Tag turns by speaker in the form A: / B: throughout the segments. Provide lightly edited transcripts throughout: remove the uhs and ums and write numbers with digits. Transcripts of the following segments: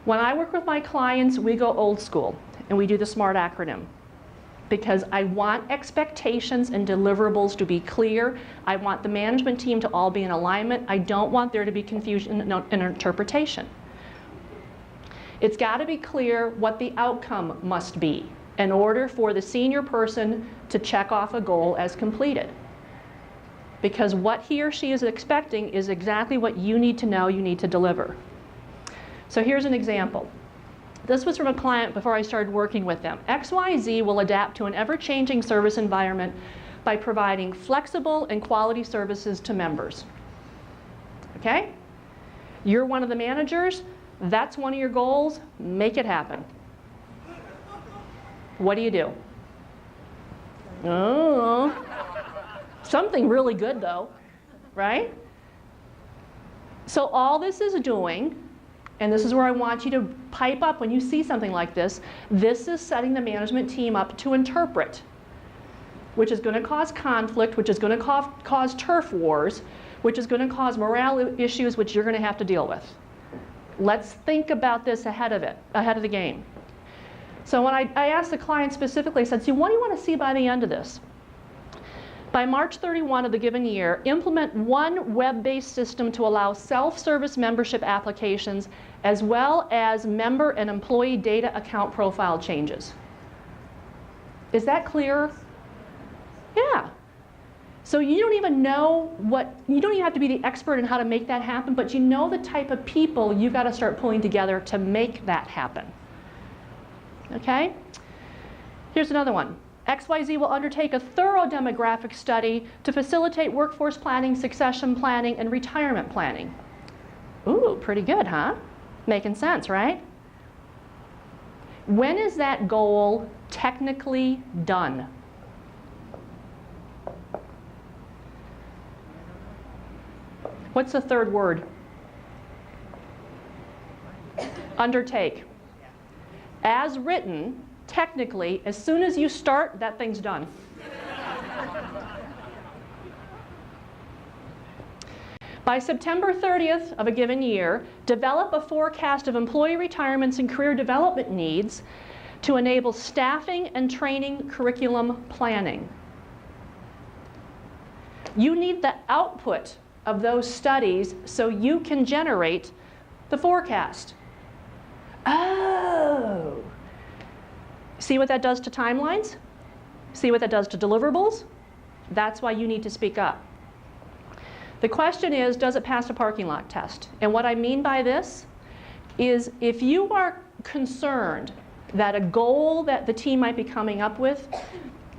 A: When I work with my clients, we go old school, and we do the SMART acronym. Because I want expectations and deliverables to be clear. I want the management team to all be in alignment. I don't want there to be confusion in interpretation. It's got to be clear what the outcome must be in order for the senior person to check off a goal as completed. Because what he or she is expecting is exactly what you need to know you need to deliver. So here's an example. This was from a client before I started working with them. XYZ will adapt to an ever-changing service environment by providing flexible and quality services to members. Okay? You're one of the managers. That's one of your goals. Make it happen. What do? Oh, something really good though, right? So all this is doing, and this is where I want you to pipe up when you see something like this, this is setting the management team up to interpret, which is going to cause conflict, which is going to cause turf wars, which is going to cause morale issues, which you're going to have to deal with. Let's think about this ahead of the game. So when I asked the client specifically, I said, so what do you want to see by the end of this? By March 31 of the given year, implement one web-based system to allow self-service membership applications as well as member and employee data account profile changes. Is that clear? Yeah. So you don't even know you don't even have to be the expert in how to make that happen, but you know the type of people you've got to start pulling together to make that happen. Okay? Here's another one. XYZ will undertake a thorough demographic study to facilitate workforce planning, succession planning, and retirement planning. Ooh, pretty good, huh? Making sense, right? When is that goal technically done? What's the third word? Undertake. As written, technically, as soon as you start, that thing's done. By September 30th of a given year, develop a forecast of employee retirements and career development needs to enable staffing and training curriculum planning. You need the output of those studies so you can generate the forecast. Oh! See what that does to timelines? See what that does to deliverables? That's why you need to speak up. The question is, does it pass a parking lot test? And what I mean by this is if you are concerned that a goal that the team might be coming up with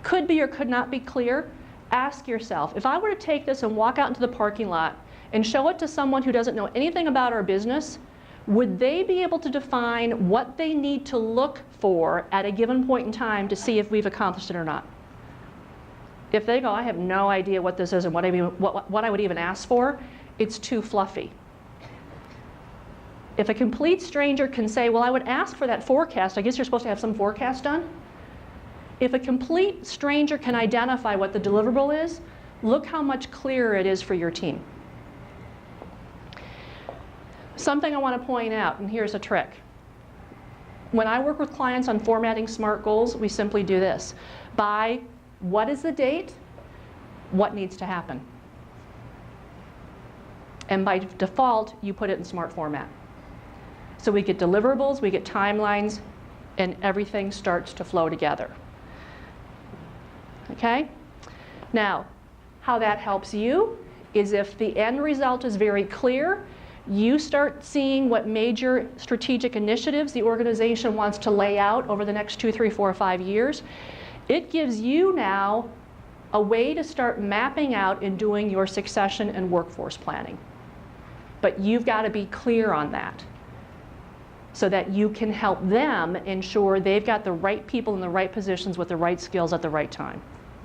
A: could be or could not be clear, ask yourself, if I were to take this and walk out into the parking lot and show it to someone who doesn't know anything about our business, would they be able to define what they need to look for at a given point in time to see if we've accomplished it or not? If they go, I have no idea what this is and what I would even ask for, it's too fluffy. If a complete stranger can say, well, I would ask for that forecast, I guess you're supposed to have some forecast done. If a complete stranger can identify what the deliverable is, look how much clearer it is for your team. Something I want to point out, and here's a trick. When I work with clients on formatting SMART goals, we simply do this. By what is the date? What needs to happen? And by default, you put it in SMART format. So we get deliverables, we get timelines, and everything starts to flow together. Okay? Now, how that helps you is if the end result is very clear, you start seeing what major strategic initiatives the organization wants to lay out over the next 2, 3, 4, 5 years. It gives you now a way to start mapping out and doing your succession and workforce planning. But you've got to be clear on that so that you can help them ensure they've got the right people in the right positions with the right skills at the right time.